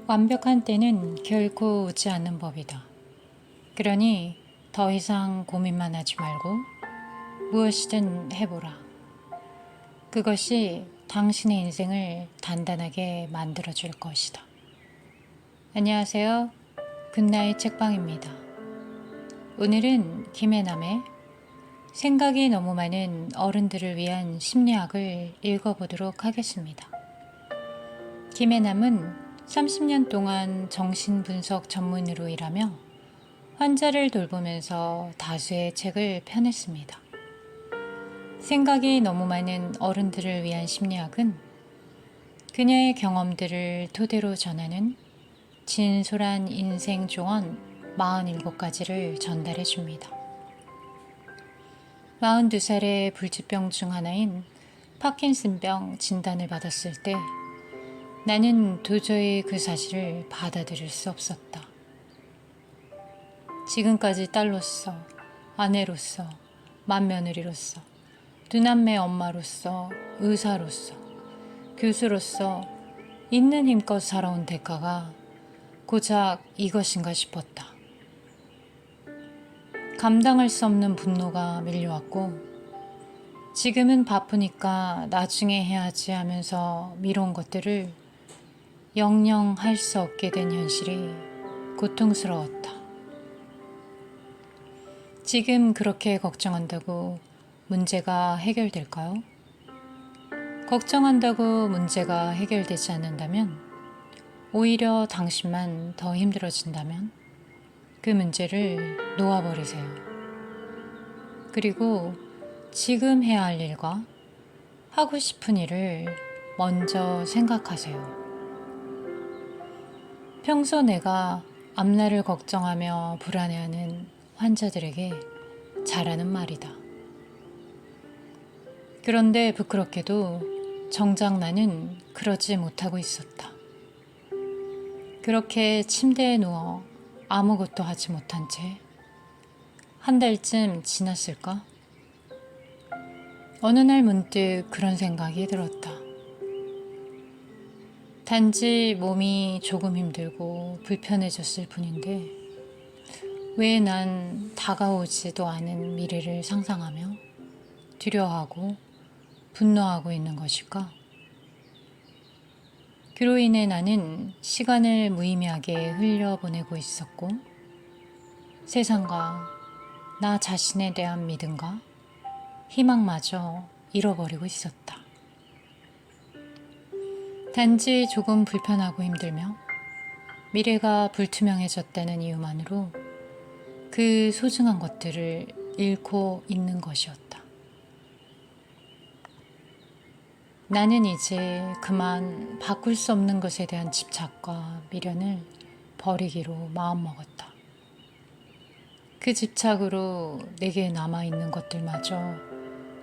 완벽한 때는 결코 오지 않는 법이다. 그러니 더 이상 고민만 하지 말고 무엇이든 해보라. 그것이 당신의 인생을 단단하게 만들어줄 것이다. 안녕하세요. 굿나잇 책방입니다. 오늘은 김혜남의 생각이 너무 많은 어른들을 위한 심리학을 읽어보도록 하겠습니다. 김혜남은 30년 동안 정신분석 전문의로 일하며 환자를 돌보면서 다수의 책을 펴냈습니다. 생각이 너무 많은 어른들을 위한 심리학은 그녀의 경험들을 토대로 전하는 진솔한 인생 조언 47가지를 전달해 줍니다. 42살의 불치병 중 하나인 파킨슨병 진단을 받았을 때 나는 도저히 그 사실을 받아들일 수 없었다. 지금까지 딸로서, 아내로서, 맏며느리로서, 두남매 엄마로서, 의사로서, 교수로서 있는 힘껏 살아온 대가가 고작 이것인가 싶었다. 감당할 수 없는 분노가 밀려왔고 지금은 바쁘니까 나중에 해야지 하면서 미뤄온 것들을 영영 할 수 없게 된 현실이 고통스러웠다. 지금 그렇게 걱정한다고 문제가 해결될까요? 걱정한다고 문제가 해결되지 않는다면, 오히려 당신만 더 힘들어진다면 그 문제를 놓아버리세요. 그리고 지금 해야 할 일과 하고 싶은 일을 먼저 생각하세요. 평소 내가 앞날을 걱정하며 불안해하는 환자들에게 잘하는 말이다. 그런데 부끄럽게도 정작 나는 그러지 못하고 있었다. 그렇게 침대에 누워 아무것도 하지 못한 채 한 달쯤 지났을까? 어느 날 문득 그런 생각이 들었다. 단지 몸이 조금 힘들고 불편해졌을 뿐인데 왜 난 다가오지도 않은 미래를 상상하며 두려워하고 분노하고 있는 것일까? 그로 인해 나는 시간을 무의미하게 흘려보내고 있었고 세상과 나 자신에 대한 믿음과 희망마저 잃어버리고 있었다. 단지 조금 불편하고 힘들며 미래가 불투명해졌다는 이유만으로 그 소중한 것들을 잃고 있는 것이었다. 나는 이제 그만 바꿀 수 없는 것에 대한 집착과 미련을 버리기로 마음먹었다. 그 집착으로 내게 남아있는 것들마저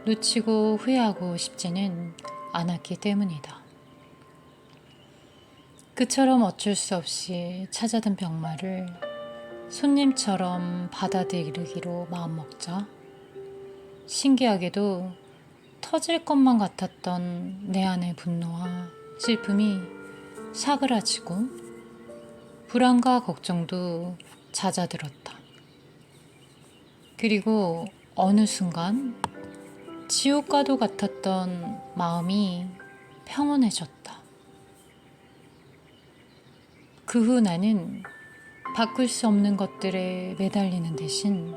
놓치고 후회하고 싶지는 않았기 때문이다. 그처럼 어쩔 수 없이 찾아든 병마를 손님처럼 받아들이기로 마음먹자 신기하게도 터질 것만 같았던 내 안의 분노와 슬픔이 사그라지고 불안과 걱정도 잦아들었다. 그리고 어느 순간 지옥과도 같았던 마음이 평온해졌다. 그 후 나는 바꿀 수 없는 것들에 매달리는 대신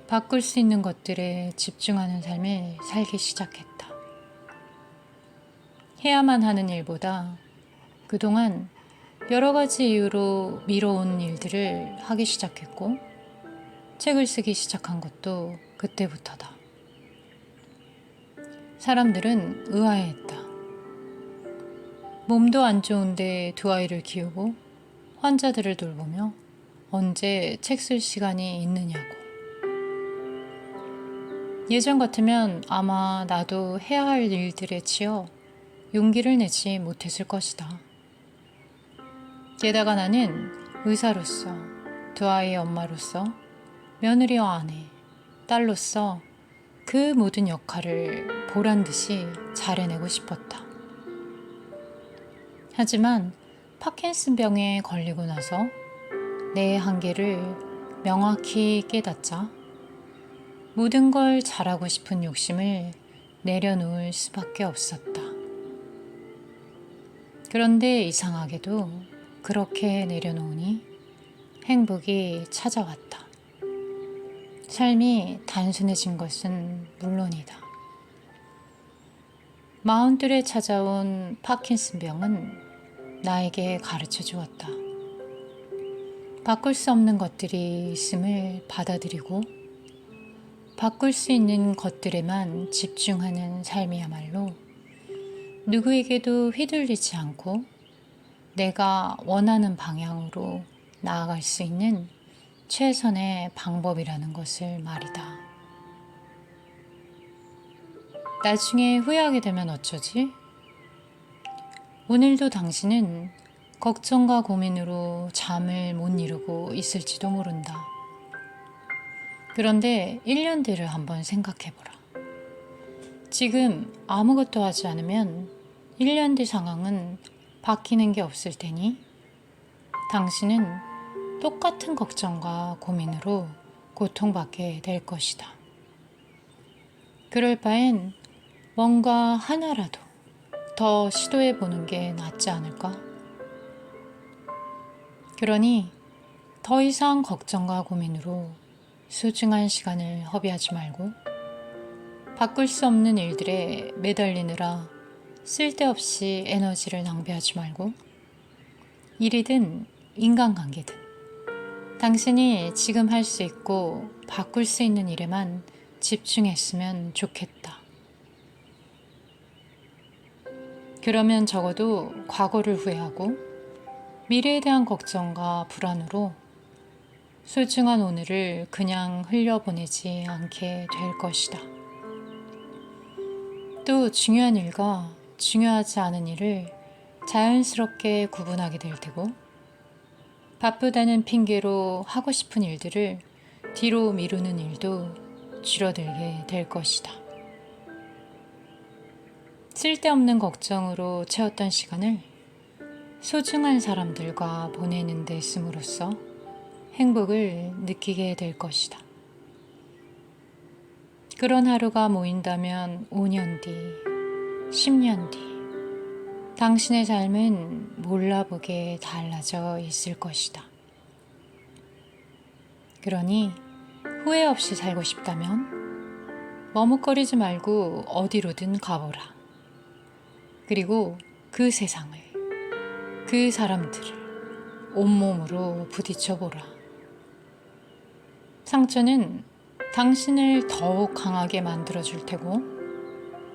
바꿀 수 있는 것들에 집중하는 삶을 살기 시작했다. 해야만 하는 일보다 그동안 여러 가지 이유로 미뤄온 일들을 하기 시작했고 책을 쓰기 시작한 것도 그때부터다. 사람들은 의아해했다. 몸도 안 좋은데 두 아이를 키우고 환자들을 돌보며 언제 책 쓸 시간이 있느냐고. 예전 같으면 아마 나도 해야 할 일들에 치여 용기를 내지 못했을 것이다. 게다가 나는 의사로서, 두 아이의 엄마로서, 며느리와 아내, 딸로서 그 모든 역할을 보란 듯이 잘해내고 싶었다. 하지만 파킨슨병에 걸리고 나서 내 한계를 명확히 깨닫자 모든 걸 잘하고 싶은 욕심을 내려놓을 수밖에 없었다. 그런데 이상하게도 그렇게 내려놓으니 행복이 찾아왔다. 삶이 단순해진 것은 물론이다. 마흔들에 찾아온 파킨슨병은 나에게 가르쳐 주었다. 바꿀 수 없는 것들이 있음을 받아들이고 바꿀 수 있는 것들에만 집중하는 삶이야말로 누구에게도 휘둘리지 않고 내가 원하는 방향으로 나아갈 수 있는 최선의 방법이라는 것을 말이다. 나중에 후회하게 되면 어쩌지? 오늘도 당신은 걱정과 고민으로 잠을 못 이루고 있을지도 모른다. 그런데 1년 뒤를 한번 생각해보라. 지금 아무것도 하지 않으면 1년 뒤 상황은 바뀌는 게 없을 테니 당신은 똑같은 걱정과 고민으로 고통받게 될 것이다. 그럴 바엔 뭔가 하나라도 더 시도해 보는 게 낫지 않을까? 그러니 더 이상 걱정과 고민으로 소중한 시간을 허비하지 말고 바꿀 수 없는 일들에 매달리느라 쓸데없이 에너지를 낭비하지 말고 일이든 인간관계든 당신이 지금 할 수 있고 바꿀 수 있는 일에만 집중했으면 좋겠다. 그러면 적어도 과거를 후회하고 미래에 대한 걱정과 불안으로 소중한 오늘을 그냥 흘려보내지 않게 될 것이다. 또 중요한 일과 중요하지 않은 일을 자연스럽게 구분하게 될 테고 바쁘다는 핑계로 하고 싶은 일들을 뒤로 미루는 일도 줄어들게 될 것이다. 쓸데없는 걱정으로 채웠던 시간을 소중한 사람들과 보내는 데 씀으로써 행복을 느끼게 될 것이다. 그런 하루가 모인다면 5년 뒤, 10년 뒤, 당신의 삶은 몰라보게 달라져 있을 것이다. 그러니 후회 없이 살고 싶다면 머뭇거리지 말고 어디로든 가보라. 그리고 그 세상을, 그 사람들을 온몸으로 부딪혀보라. 상처는 당신을 더욱 강하게 만들어줄 테고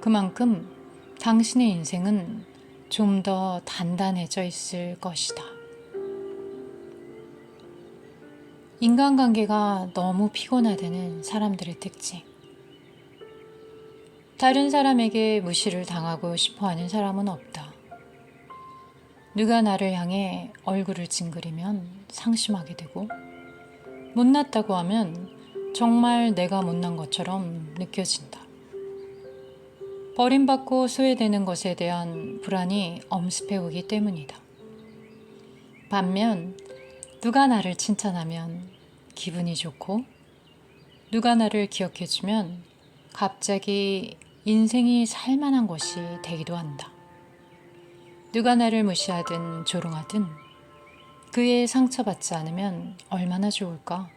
그만큼 당신의 인생은 좀 더 단단해져 있을 것이다. 인간관계가 너무 피곤하다는 사람들의 특징. 다른 사람에게 무시를 당하고 싶어 하는 사람은 없다. 누가 나를 향해 얼굴을 찡그리면 상심하게 되고 못났다고 하면 정말 내가 못난 것처럼 느껴진다. 버림받고 소외되는 것에 대한 불안이 엄습해 오기 때문이다. 반면 누가 나를 칭찬하면 기분이 좋고 누가 나를 기억해주면 갑자기 인생이 살만한 것이 되기도 한다. 누가 나를 무시하든 조롱하든 그에 상처받지 않으면 얼마나 좋을까?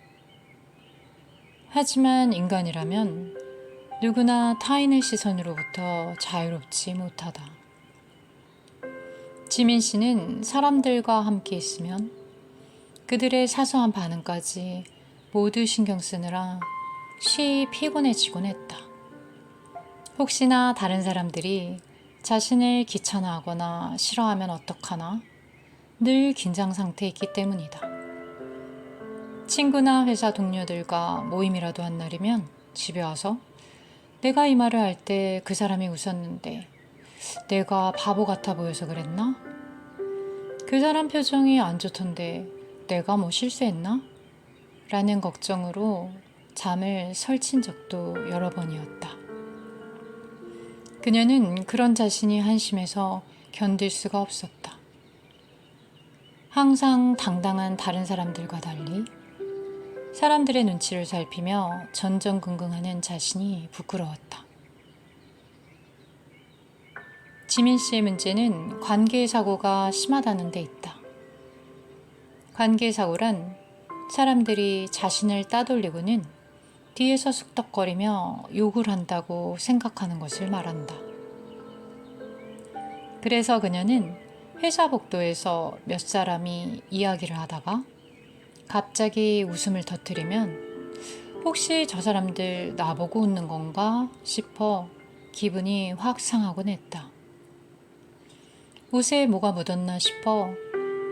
하지만 인간이라면 누구나 타인의 시선으로부터 자유롭지 못하다. 지민 씨는 사람들과 함께 있으면 그들의 사소한 반응까지 모두 신경 쓰느라 쉬이 피곤해지곤 했다. 혹시나 다른 사람들이 자신을 귀찮아하거나 싫어하면 어떡하나 늘 긴장 상태에 있기 때문이다. 친구나 회사 동료들과 모임이라도 한 날이면 집에 와서 내가 이 말을 할 때 그 사람이 웃었는데 내가 바보 같아 보여서 그랬나? 그 사람 표정이 안 좋던데 내가 뭐 실수했나? 라는 걱정으로 잠을 설친 적도 여러 번이었다. 그녀는 그런 자신이 한심해서 견딜 수가 없었다. 항상 당당한 다른 사람들과 달리 사람들의 눈치를 살피며 전전긍긍하는 자신이 부끄러웠다. 지민 씨의 문제는 관계사고가 심하다는 데 있다. 관계사고란 사람들이 자신을 따돌리고는 뒤에서 쑥덕거리며 욕을 한다고 생각하는 것을 말한다. 그래서 그녀는 회사 복도에서 몇 사람이 이야기를 하다가 갑자기 웃음을 터뜨리면 혹시 저 사람들 나보고 웃는 건가 싶어 기분이 확 상하곤 했다. 옷에 뭐가 묻었나 싶어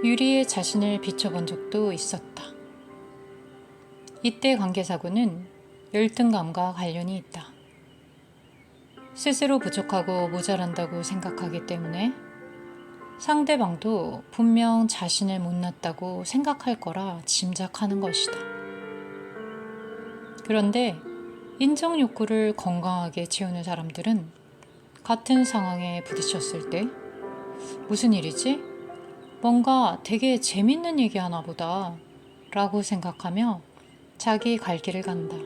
유리에 자신을 비춰본 적도 있었다. 이때 관계사고는 열등감과 관련이 있다. 스스로 부족하고 모자란다고 생각하기 때문에 상대방도 분명 자신을 못났다고 생각할 거라 짐작하는 것이다. 그런데 인정 욕구를 건강하게 채우는 사람들은 같은 상황에 부딪혔을 때 무슨 일이지? 뭔가 되게 재밌는 얘기 하나 보다 라고 생각하며 자기 갈 길을 간다.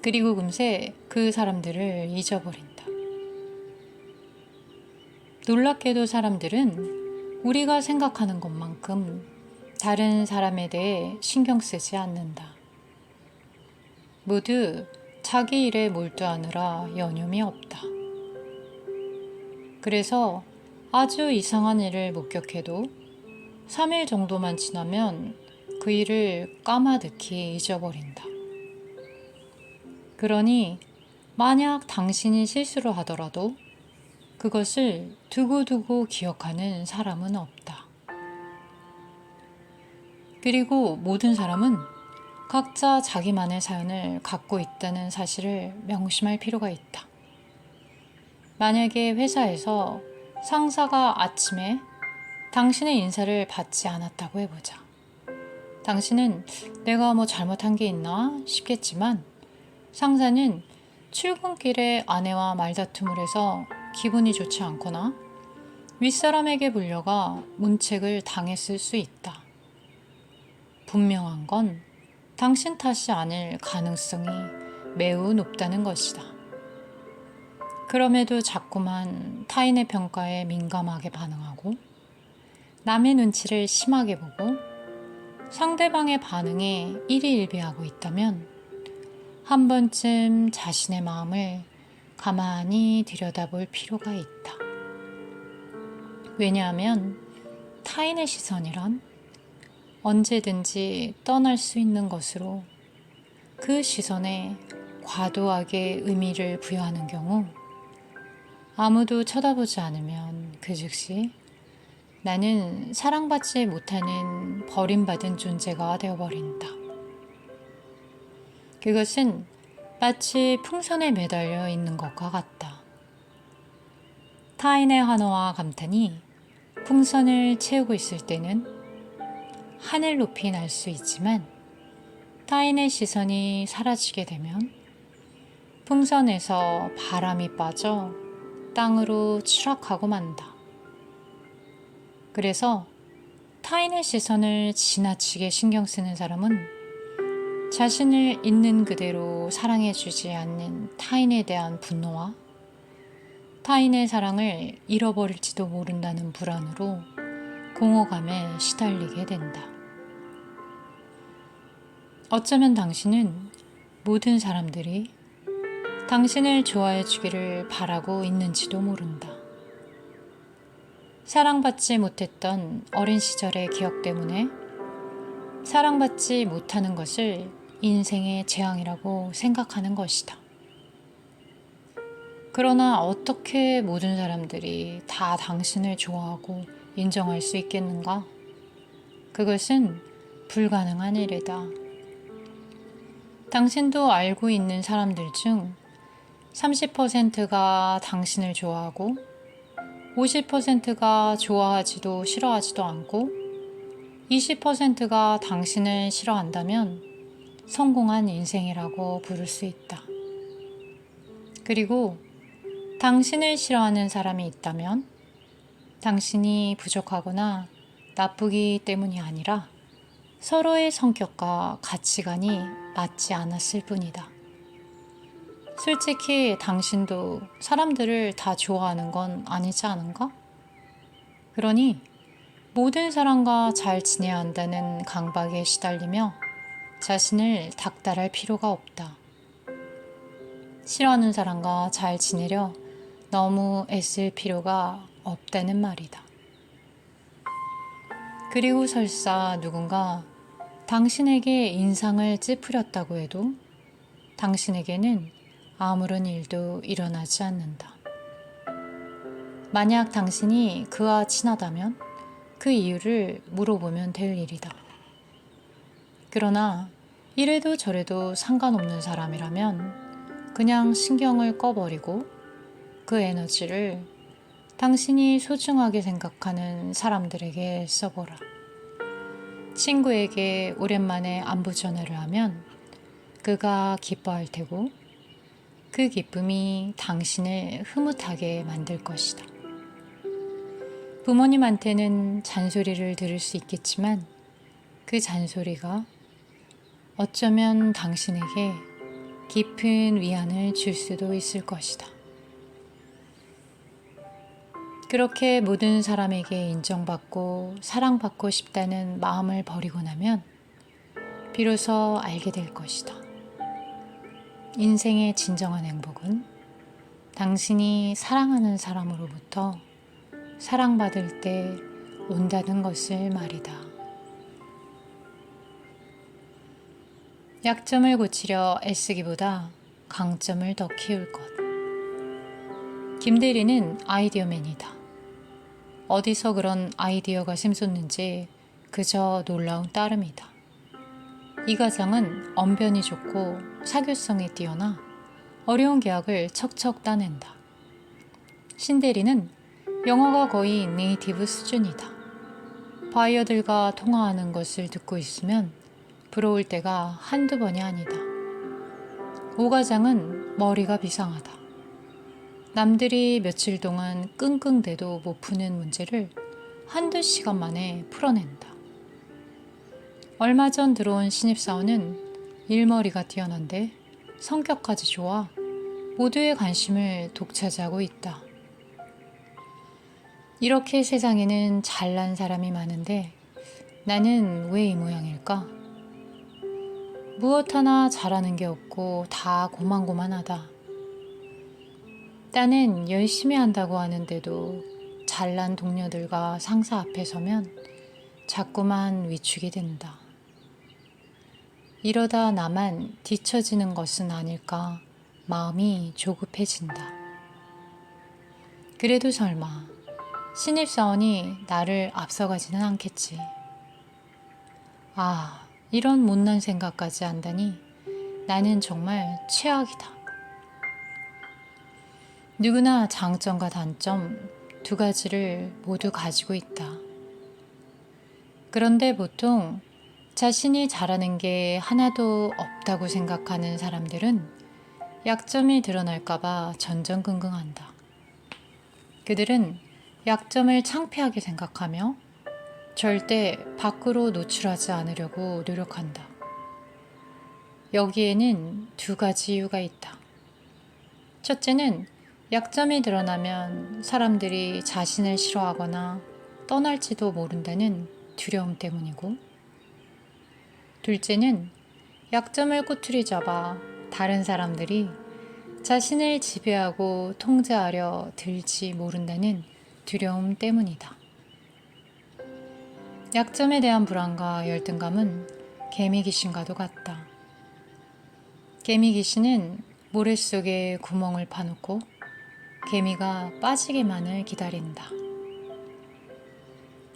그리고 금세 그 사람들을 잊어버린다. 놀랍게도 사람들은 우리가 생각하는 것만큼 다른 사람에 대해 신경 쓰지 않는다. 모두 자기 일에 몰두하느라 여념이 없다. 그래서 아주 이상한 일을 목격해도 3일 정도만 지나면 그 일을 까마득히 잊어버린다. 그러니 만약 당신이 실수를 하더라도 그것을 두고두고 기억하는 사람은 없다. 그리고 모든 사람은 각자 자기만의 사연을 갖고 있다는 사실을 명심할 필요가 있다. 만약에 회사에서 상사가 아침에 당신의 인사를 받지 않았다고 해보자. 당신은 내가 뭐 잘못한 게 있나 싶겠지만 상사는 출근길에 아내와 말다툼을 해서 기분이 좋지 않거나 윗사람에게 불려가 문책을 당했을 수 있다. 분명한 건 당신 탓이 아닐 가능성이 매우 높다는 것이다. 그럼에도 자꾸만 타인의 평가에 민감하게 반응하고 남의 눈치를 심하게 보고 상대방의 반응에 일희일비하고 있다면 한 번쯤 자신의 마음을 가만히 들여다볼 필요가 있다. 왜냐하면 타인의 시선이란 언제든지 떠날 수 있는 것으로 그 시선에 과도하게 의미를 부여하는 경우 아무도 쳐다보지 않으면 그 즉시 나는 사랑받지 못하는 버림받은 존재가 되어버린다. 그것은 마치 풍선에 매달려 있는 것과 같다. 타인의 환호와 감탄이 풍선을 채우고 있을 때는 하늘 높이 날 수 있지만 타인의 시선이 사라지게 되면 풍선에서 바람이 빠져 땅으로 추락하고 만다. 그래서 타인의 시선을 지나치게 신경 쓰는 사람은 자신을 있는 그대로 사랑해주지 않는 타인에 대한 분노와 타인의 사랑을 잃어버릴지도 모른다는 불안으로 공허감에 시달리게 된다. 어쩌면 당신은 모든 사람들이 당신을 좋아해 주기를 바라고 있는지도 모른다. 사랑받지 못했던 어린 시절의 기억 때문에 사랑받지 못하는 것을 인생의 재앙이라고 생각하는 것이다. 그러나 어떻게 모든 사람들이 다 당신을 좋아하고 인정할 수 있겠는가? 그것은 불가능한 일이다. 당신도 알고 있는 사람들 중 30%가 당신을 좋아하고 50%가 좋아하지도 싫어하지도 않고 20%가 당신을 싫어한다면 성공한 인생이라고 부를 수 있다. 그리고 당신을 싫어하는 사람이 있다면 당신이 부족하거나 나쁘기 때문이 아니라 서로의 성격과 가치관이 맞지 않았을 뿐이다. 솔직히 당신도 사람들을 다 좋아하는 건 아니지 않은가? 그러니 모든 사람과 잘 지내야 한다는 강박에 시달리며 자신을 닥달할 필요가 없다. 싫어하는 사람과 잘 지내려 너무 애쓸 필요가 없다는 말이다. 그리고 설사 누군가 당신에게 인상을 찌푸렸다고 해도 당신에게는 아무런 일도 일어나지 않는다. 만약 당신이 그와 친하다면 그 이유를 물어보면 될 일이다. 그러나 이래도 저래도 상관없는 사람이라면 그냥 신경을 꺼버리고 그 에너지를 당신이 소중하게 생각하는 사람들에게 써보라. 친구에게 오랜만에 안부 전화를 하면 그가 기뻐할 테고 그 기쁨이 당신을 흐뭇하게 만들 것이다. 부모님한테는 잔소리를 들을 수 있겠지만 그 잔소리가 어쩌면 당신에게 깊은 위안을 줄 수도 있을 것이다. 그렇게 모든 사람에게 인정받고 사랑받고 싶다는 마음을 버리고 나면 비로소 알게 될 것이다. 인생의 진정한 행복은 당신이 사랑하는 사람으로부터 사랑받을 때 온다는 것을 말이다. 약점을 고치려 애쓰기보다 강점을 더 키울 것. 김대리는 아이디어맨이다. 어디서 그런 아이디어가 샘솟는지 그저 놀라운 따름이다. 이 과장은 언변이 좋고 사교성이 뛰어나 어려운 계약을 척척 따낸다. 신대리는 영어가 거의 네이티브 수준이다. 바이어들과 통화하는 것을 듣고 있으면 부러울 때가 한두 번이 아니다. 오 과장은 머리가 비상하다. 남들이 며칠 동안 끙끙대도 못 푸는 문제를 한두 시간 만에 풀어낸다. 얼마 전 들어온 신입사원은 일머리가 뛰어난데 성격까지 좋아 모두의 관심을 독차지하고 있다. 이렇게 세상에는 잘난 사람이 많은데 나는 왜 이 모양일까? 무엇 하나 잘하는 게 없고 다 고만고만하다. 딴엔 열심히 한다고 하는데도 잘난 동료들과 상사 앞에 서면 자꾸만 위축이 된다. 이러다 나만 뒤처지는 것은 아닐까 마음이 조급해진다. 그래도 설마 신입사원이 나를 앞서가지는 않겠지. 아, 이런 못난 생각까지 한다니 나는 정말 최악이다. 누구나 장점과 단점 두 가지를 모두 가지고 있다. 그런데 보통 자신이 잘하는 게 하나도 없다고 생각하는 사람들은 약점이 드러날까봐 전전긍긍한다. 그들은 약점을 창피하게 생각하며 절대 밖으로 노출하지 않으려고 노력한다. 여기에는 두 가지 이유가 있다. 첫째는 약점이 드러나면 사람들이 자신을 싫어하거나 떠날지도 모른다는 두려움 때문이고, 둘째는 약점을 꼬투리 잡아 다른 사람들이 자신을 지배하고 통제하려 들지 모른다는 두려움 때문이다. 약점에 대한 불안과 열등감은 개미 귀신과도 같다. 개미 귀신은 모래 속에 구멍을 파놓고 개미가 빠지기만을 기다린다.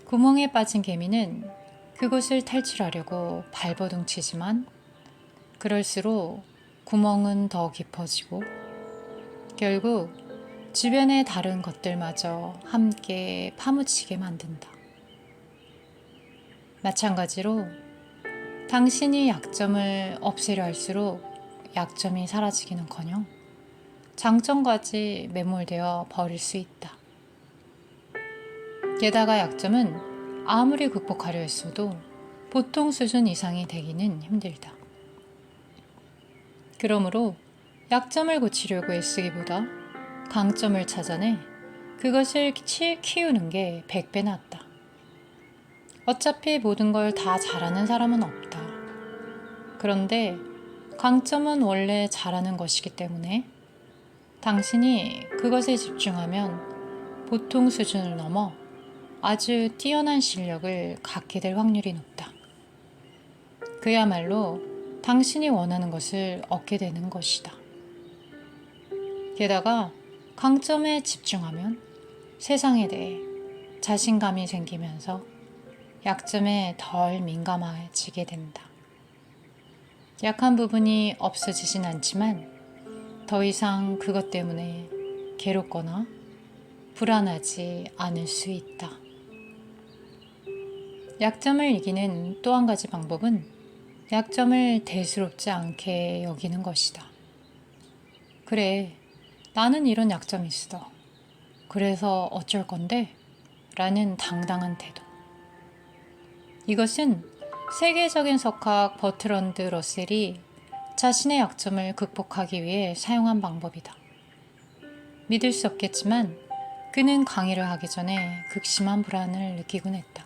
구멍에 빠진 개미는 그곳을 탈출하려고 발버둥 치지만 그럴수록 구멍은 더 깊어지고 결국 주변의 다른 것들마저 함께 파묻히게 만든다. 마찬가지로 당신이 약점을 없애려 할수록 약점이 사라지기는커녕 장점까지 매몰되어 버릴 수 있다. 게다가 약점은 아무리 극복하려 했어도 보통 수준 이상이 되기는 힘들다. 그러므로 약점을 고치려고 애쓰기보다 강점을 찾아내 그것을 키우는 게 100배 낫다. 어차피 모든 걸 다 잘하는 사람은 없다. 그런데 강점은 원래 잘하는 것이기 때문에 당신이 그것에 집중하면 보통 수준을 넘어 아주 뛰어난 실력을 갖게 될 확률이 높다. 그야말로 당신이 원하는 것을 얻게 되는 것이다. 게다가 강점에 집중하면 세상에 대해 자신감이 생기면서 약점에 덜 민감해지게 된다. 약한 부분이 없어지진 않지만 더 이상 그것 때문에 괴롭거나 불안하지 않을 수 있다. 약점을 이기는 또 한 가지 방법은 약점을 대수롭지 않게 여기는 것이다. 그래, 나는 이런 약점이 있어. 그래서 어쩔 건데? 라는 당당한 태도. 이것은 세계적인 석학 버트런드 러셀이 자신의 약점을 극복하기 위해 사용한 방법이다. 믿을 수 없겠지만 그는 강의를 하기 전에 극심한 불안을 느끼곤 했다.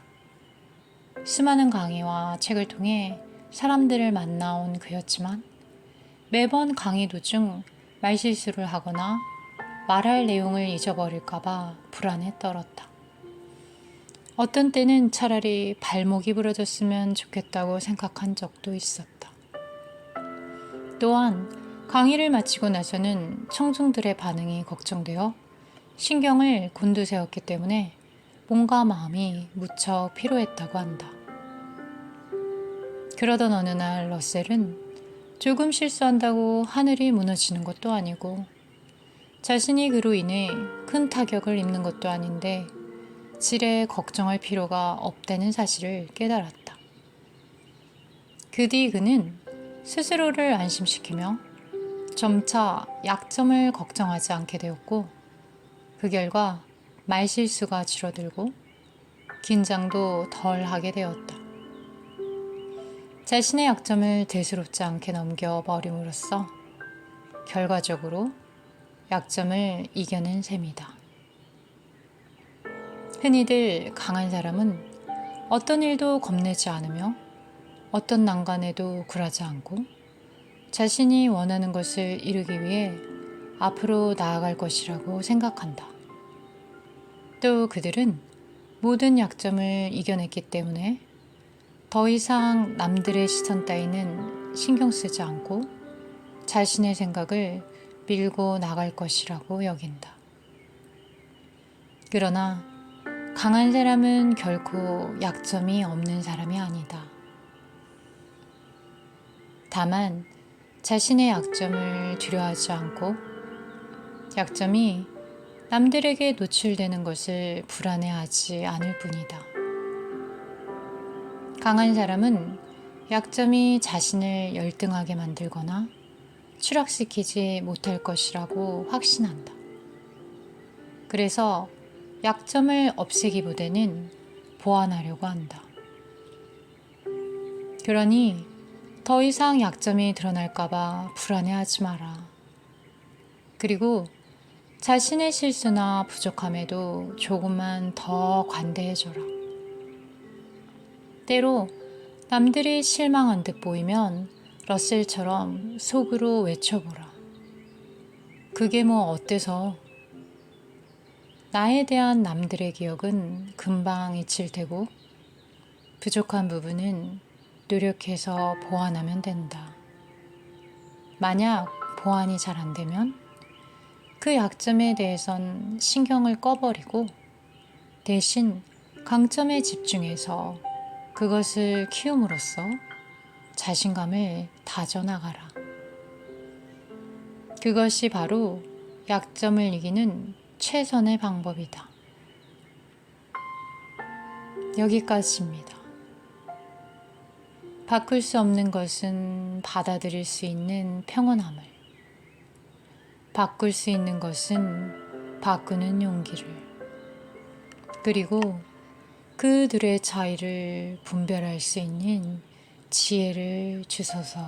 수많은 강의와 책을 통해 사람들을 만나온 그였지만 매번 강의 도중 말실수를 하거나 말할 내용을 잊어버릴까봐 불안에 떨었다. 어떤 때는 차라리 발목이 부러졌으면 좋겠다고 생각한 적도 있었다. 또한 강의를 마치고 나서는 청중들의 반응이 걱정되어 신경을 곤두세웠기 때문에 몸과 마음이 무척 피로했다고 한다. 그러던 어느 날 러셀은 조금 실수한다고 하늘이 무너지는 것도 아니고 자신이 그로 인해 큰 타격을 입는 것도 아닌데 지레 걱정할 필요가 없다는 사실을 깨달았다. 그 뒤 그는 스스로를 안심시키며 점차 약점을 걱정하지 않게 되었고 그 결과 말실수가 줄어들고 긴장도 덜 하게 되었다. 자신의 약점을 대수롭지 않게 넘겨버림으로써 결과적으로 약점을 이겨낸 셈이다. 흔히들 강한 사람은 어떤 일도 겁내지 않으며 어떤 난관에도 굴하지 않고 자신이 원하는 것을 이루기 위해 앞으로 나아갈 것이라고 생각한다. 또 그들은 모든 약점을 이겨냈기 때문에 더 이상 남들의 시선 따위는 신경 쓰지 않고 자신의 생각을 밀고 나갈 것이라고 여긴다. 그러나 강한 사람은 결코 약점이 없는 사람이 아니다. 다만 자신의 약점을 두려워하지 않고 약점이 남들에게 노출되는 것을 불안해하지 않을 뿐이다. 강한 사람은 약점이 자신을 열등하게 만들거나 추락시키지 못할 것이라고 확신한다. 그래서 약점을 없애기보다는 보완하려고 한다. 그러니 더 이상 약점이 드러날까봐 불안해하지 마라. 그리고 자신의 실수나 부족함에도 조금만 더 관대해져라. 때로 남들이 실망한 듯 보이면 러셀처럼 속으로 외쳐보라. 그게 뭐 어때서? 나에 대한 남들의 기억은 금방 잊힐 테고 부족한 부분은 노력해서 보완하면 된다. 만약 보완이 잘 안 되면 그 약점에 대해선 신경을 꺼버리고 대신 강점에 집중해서 그것을 키움으로써 자신감을 다져나가라. 그것이 바로 약점을 이기는 최선의 방법이다. 여기까지입니다. 바꿀 수 없는 것은 받아들일 수 있는 평온함을, 바꿀 수 있는 것은 바꾸는 용기를, 그리고 그들의 차이를 분별할 수 있는 지혜를 주소서.